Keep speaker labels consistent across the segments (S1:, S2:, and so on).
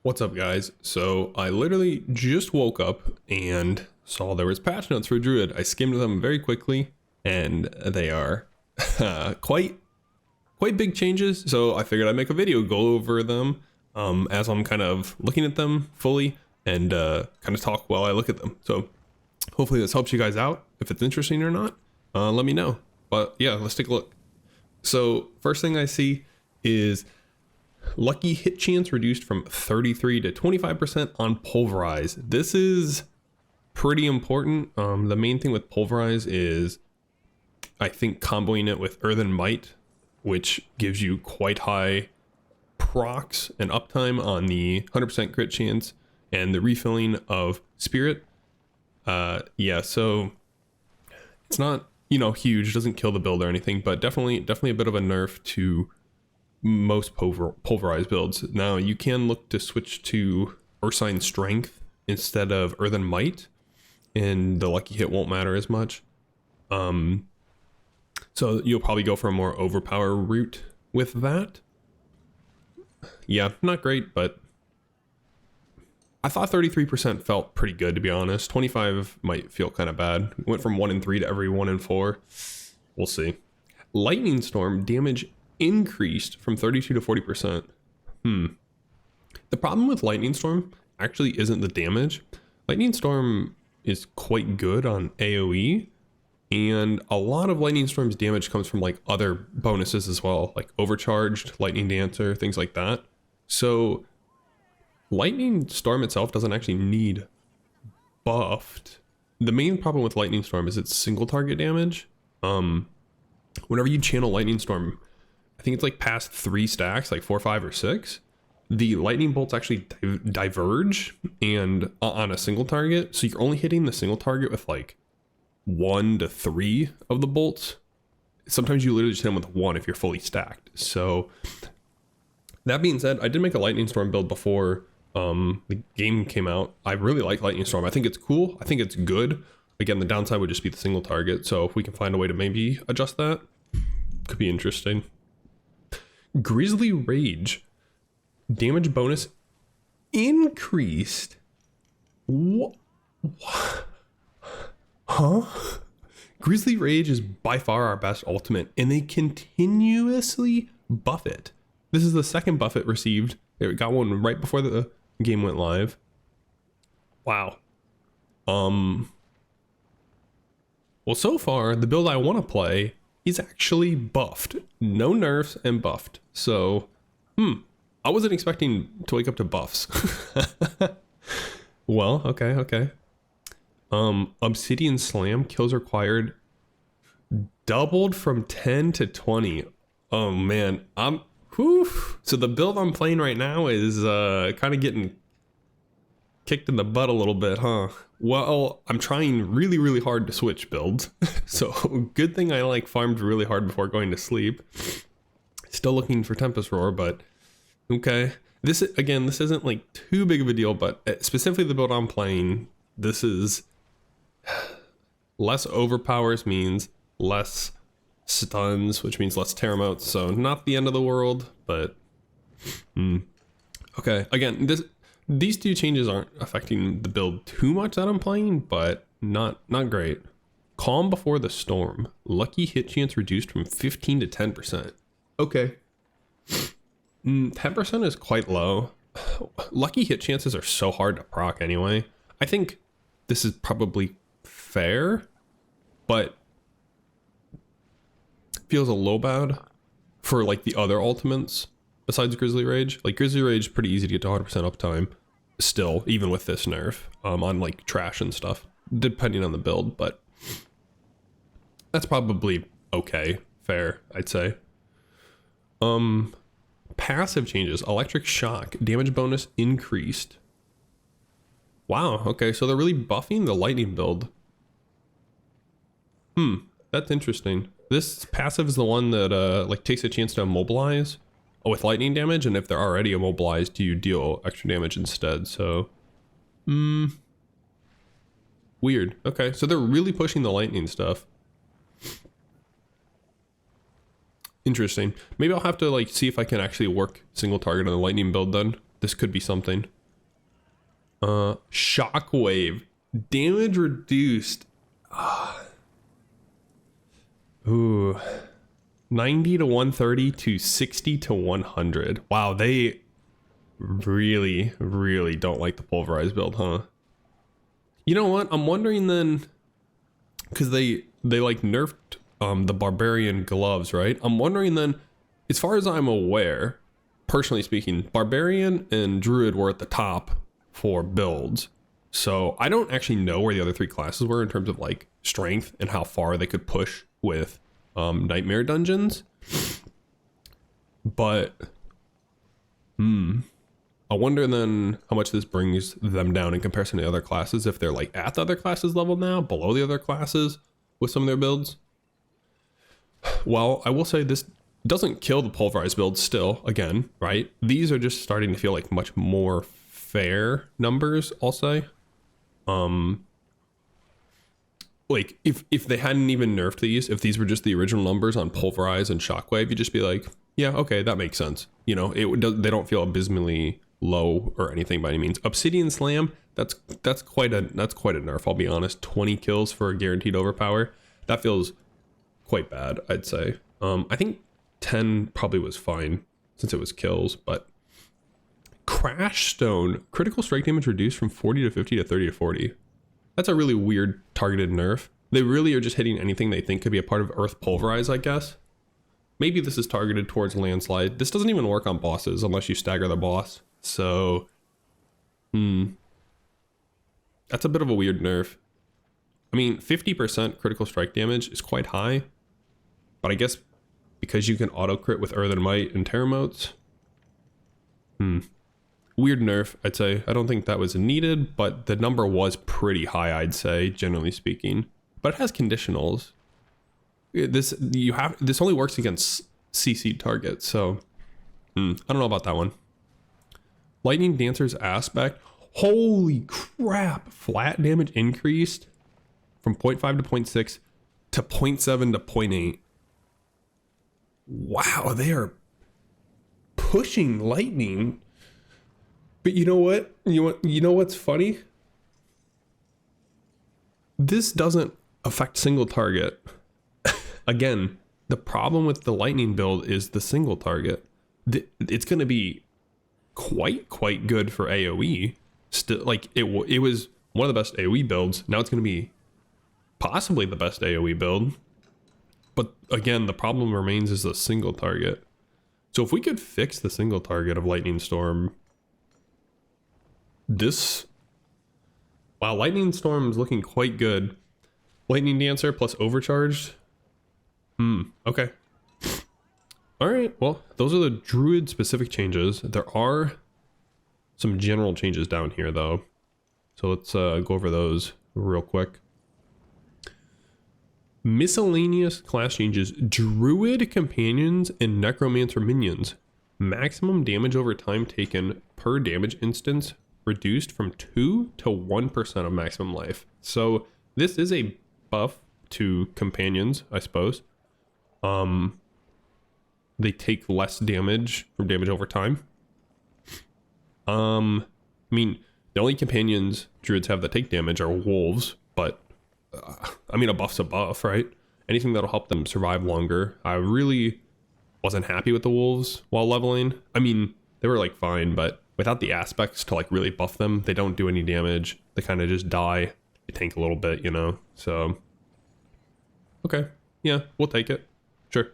S1: What's up, guys? So I literally just woke up and saw there was patch notes for Druid. I skimmed them very quickly and they are quite big changes. So I figured I'd make a video, go over them as I'm kind of looking at them fully and kind of talk while I look at them. So hopefully this helps you guys out. If it's interesting or not, let me know. But yeah, let's take a look. So first thing I see is lucky hit chance reduced from 33 to 25% on Pulverize. This is pretty important. The main thing with Pulverize is, I think, comboing it with Earthen Might, which gives you quite high procs and uptime on the 100% crit chance and the refilling of Spirit. Yeah, so it's not, huge, doesn't kill the build or anything, but definitely a bit of a nerf to most pulverized builds. Now you can look to switch to Ursine Strength instead of Earthen Might, and the lucky hit won't matter as much. So you'll probably go for a more overpower route with that. Yeah, not great, but I thought 33% felt pretty good, to be honest. 25 might feel kind of bad. Went from 1 in 3 to every 1 in 4. We'll see. Lightning Storm damage increased from 32 to 40%. The problem with Lightning Storm actually isn't the damage. Lightning Storm is quite good on AoE, and a lot of Lightning Storm's damage comes from like other bonuses as well, like Overcharged, Lightning Dancer, things like that. So Lightning Storm itself doesn't actually need buffed. The main problem with Lightning Storm is its single target damage. Whenever you channel Lightning Storm, I think it's like past 3 stacks, like 4, 5, or 6, the lightning bolts actually diverge and on a single target. So you're only hitting the single target with like 1 to 3 of the bolts. Sometimes you literally just hit them with 1 if you're fully stacked. So that being said, I did make a Lightning Storm build before the game came out. I really like Lightning Storm. I think it's cool. I think it's good. Again, the downside would just be the single target. So if we can find a way to maybe adjust that, could be interesting. Grizzly Rage damage bonus increased. What? Huh? Grizzly Rage is by far our best ultimate, and they continuously buff it. This is the second buff it received. It got one right before the game went live. Wow. Well, so far the build I want to play is actually buffed. No nerfs and buffed. So, I wasn't expecting to wake up to buffs. Well, okay. Obsidian Slam kills required doubled from 10 to 20. Oh man, so the build I'm playing right now is kind of getting kicked in the butt a little bit, huh? Well, I'm trying really hard to switch builds. So good thing I farmed really hard before going to sleep. Still looking for Tempest Roar, but okay. This isn't like too big of a deal, but specifically the build I'm playing, this is less overpowers means less stuns, which means less tear 'em out. So not the end of the world, but okay. Again, these two changes aren't affecting the build too much that I'm playing, but not great. Calm Before the Storm. Lucky hit chance reduced from 15 to 10%. Okay. 10% is quite low. Lucky hit chances are so hard to proc anyway. I think this is probably fair, but feels a little bad for like the other ultimates besides Grizzly Rage. Like Grizzly Rage is pretty easy to get to 100% uptime still, even with this nerf on like trash and stuff, depending on the build, but that's probably okay, fair, I'd say. Passive changes. Electric Shock damage bonus increased. Wow, okay, so they're really buffing the lightning build. That's interesting. This passive is the one that like takes a chance to immobilize with lightning damage, and if they're already immobilized, you deal extra damage instead. So weird. Okay, so they're really pushing the lightning stuff. Interesting. Maybe I'll have to like see if I can actually work single target on the lightning build then. This could be something. Shockwave. Damage reduced. Ooh. 90 to 130 to 60 to 100. Wow, they really, really don't like the Pulverize build, huh? You know what? I'm wondering then, because they like nerfed the Barbarian gloves, right? I'm wondering then, as far as I'm aware, personally speaking, Barbarian and Druid were at the top for builds. So I don't actually know where the other three classes were in terms of like strength and how far they could push with nightmare dungeons. But I wonder then how much this brings them down in comparison to the other classes, if they're like at the other classes level now, below the other classes with some of their builds. Well, I will say this doesn't kill the Pulverize build still, again, right? These are just starting to feel like much more fair numbers, I'll say. Like if they hadn't even nerfed these, if these were just the original numbers on Pulverize and Shockwave, you'd just be like, yeah, okay, that makes sense. You know, they don't feel abysmally low or anything by any means. Obsidian Slam, that's quite a nerf, I'll be honest. 20 kills for a guaranteed overpower. That feels quite bad, I'd say. I think 10 probably was fine since it was kills, but Crash Stone, critical strike damage reduced from 40 to 50 to 30 to 40. That's a really weird targeted nerf. They really are just hitting anything they think could be a part of Earth Pulverize, I guess. Maybe this is targeted towards Landslide. This doesn't even work on bosses unless you stagger the boss. So, that's a bit of a weird nerf. I mean, 50% critical strike damage is quite high, but I guess because you can auto crit with Earthen Might and Terramotes. Weird nerf, I'd say. I don't think that was needed, but the number was pretty high, I'd say, generally speaking. But it has conditionals. This only works against CC targets, so I don't know about that one. Lightning Dancer's Aspect. Holy crap! Flat damage increased from 0.5 to 0.6 to 0.7 to 0.8. Wow, they are pushing lightning. But you know what? You know what's funny? This doesn't affect single target. Again, the problem with the lightning build is the single target. It's going to be quite good for AoE. Still, like it was one of the best AoE builds. Now it's going to be possibly the best AoE build. But again, the problem remains is the single target. So if we could fix the single target of Lightning Storm, wow, Lightning Storm is looking quite good. Lightning Dancer plus Overcharged. Okay. All right, well, those are the Druid specific changes. There are some general changes down here though. So let's go over those real quick. Miscellaneous class changes. Druid companions and Necromancer minions. Maximum damage over time taken per damage instance reduced from 2 to 1% of maximum life. So this is a buff to companions, I suppose. They take less damage from damage over time. I mean, the only companions druids have that take damage are wolves, but I mean, a buff's a buff, right? Anything that'll help them survive longer. I really wasn't happy with the wolves while leveling. I mean, they were like fine, but without the aspects to like really buff them, they don't do any damage. They kind of just die. They tank a little bit, you know? So, okay. Yeah, we'll take it. Sure.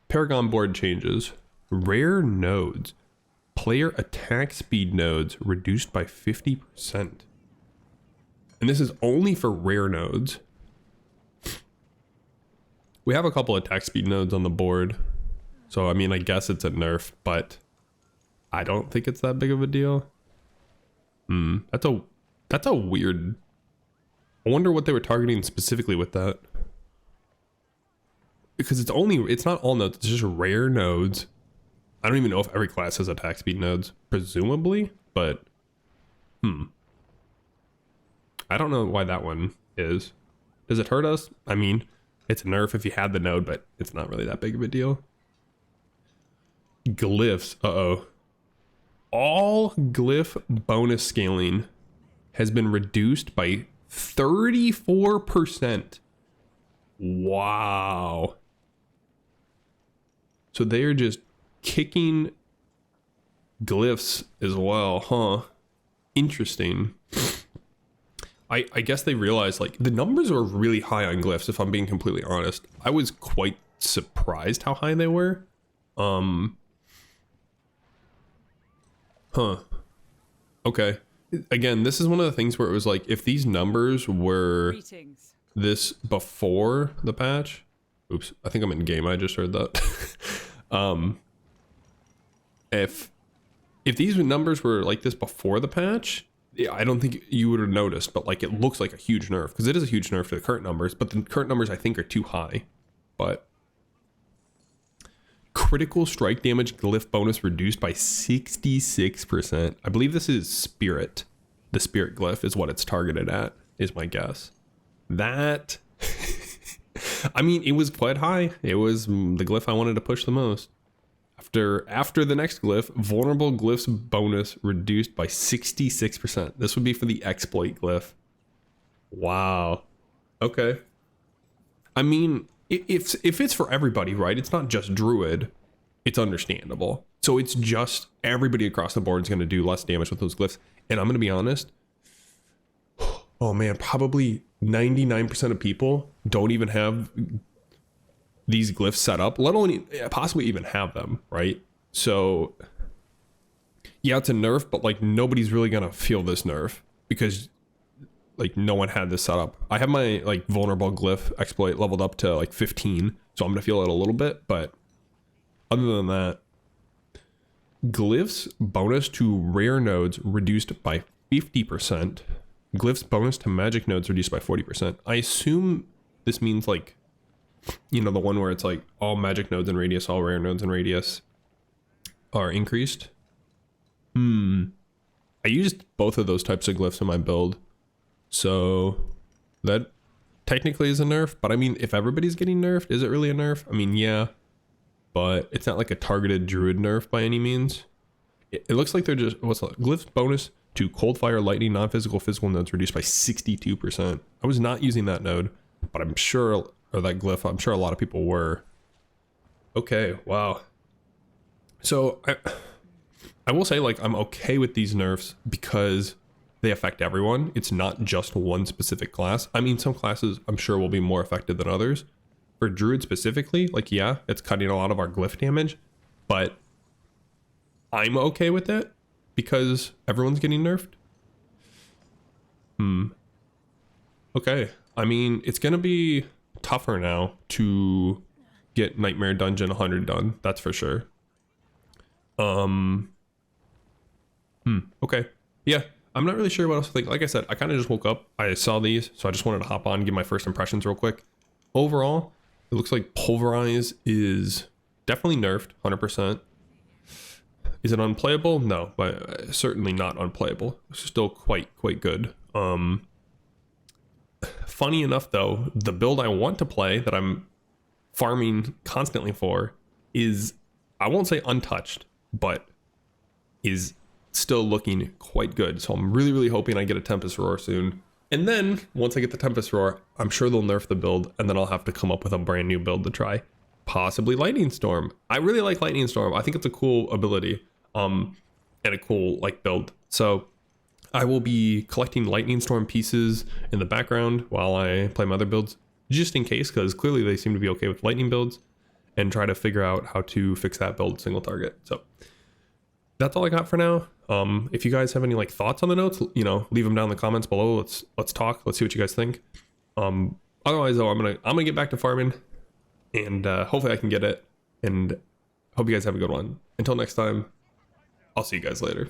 S1: Paragon board changes. Rare nodes. Player attack speed nodes reduced by 50%. And this is only for rare nodes. We have a couple attack speed nodes on the board. So, I mean, I guess it's a nerf, but I don't think it's that big of a deal. That's a weird... I wonder what they were targeting specifically with that. Because it's not all nodes, it's just rare nodes. I don't even know if every class has attack speed nodes, presumably, but I don't know why that one is. Does it hurt us? I mean, it's a nerf if you had the node, but it's not really that big of a deal. Glyphs, all glyph bonus scaling has been reduced by 34%. Wow. So they are just kicking glyphs as well, huh? Interesting. I guess they realized, like, the numbers were really high on glyphs, if I'm being completely honest. I was quite surprised how high they were. Huh. Okay. Again, this is one of the things where it was like, if these numbers were this before the patch. Oops, I think I'm in game. I just heard that. If these numbers were like this before the patch, yeah, I don't think you would have noticed, but like it looks like a huge nerf, because it is a huge nerf to the current numbers, but the current numbers I think are too high. But critical strike damage glyph bonus reduced by 66%. I believe this is spirit. The spirit glyph is what it's targeted at, is my guess. That I mean, it was quite high. It was the glyph I wanted to push the most. After the next glyph, vulnerable glyphs bonus reduced by 66%. This would be for the exploit glyph. Wow. Okay. I mean, if it's for everybody, right? It's not just Druid. It's understandable. So it's just everybody across the board is going to do less damage with those glyphs. And I'm going to be honest. Oh man, probably 99% of people don't even have these glyphs set up, let alone possibly even have them, right? So yeah, it's a nerf, but like nobody's really gonna feel this nerf because like no one had this set up. I have my like vulnerable glyph exploit leveled up to like 15, so I'm gonna feel it a little bit, but other than that, glyphs bonus to rare nodes reduced by 50%. Glyphs bonus to magic nodes reduced by 40%. I assume this means like, you know, the one where it's like all magic nodes in radius, all rare nodes in radius are increased. I used both of those types of glyphs in my build, so that technically is a nerf. But I mean, if everybody's getting nerfed, is it really a nerf? I mean, yeah, but it's not like a targeted druid nerf by any means. It looks like they're just, what's that? Glyphs bonus to cold, fire, lightning, non-physical, physical nodes reduced by 62%. I was not using that node, but I'm sure, or that glyph, I'm sure a lot of people were. Okay, wow. So I will say, like, I'm okay with these nerfs because they affect everyone. It's not just one specific class. I mean, some classes I'm sure will be more affected than others. For Druid specifically, like, yeah, it's cutting a lot of our glyph damage, but I'm okay with it because everyone's getting nerfed. Okay. I mean, it's gonna be tougher now to get Nightmare Dungeon 100 done. That's for sure. Okay. Yeah. I'm not really sure what else to think. Like I said, I kind of just woke up. I saw these, so I just wanted to hop on and give my first impressions real quick. Overall, it looks like Pulverize is definitely nerfed, 100%. Is it unplayable? No, but certainly not unplayable. It's still quite good. Funny enough, though, the build I want to play that I'm farming constantly for is, I won't say untouched, but is still looking quite good. So I'm really hoping I get a Tempest Roar soon. And then once I get the Tempest Roar, I'm sure they'll nerf the build, and then I'll have to come up with a brand new build to try. Possibly Lightning Storm. I really like Lightning Storm. I think it's a cool ability, and a cool like build. So I will be collecting Lightning Storm pieces in the background while I play my other builds, just in case, because clearly they seem to be okay with lightning builds, and try to figure out how to fix that build single target. So that's all I got for now. If you guys have any like thoughts on the notes, you know, leave them down in the comments below. Let's talk. Let's see what you guys think. Otherwise though, I'm gonna get back to farming, and hopefully I can get it, and hope you guys have a good one. Until next time, I'll see you guys later.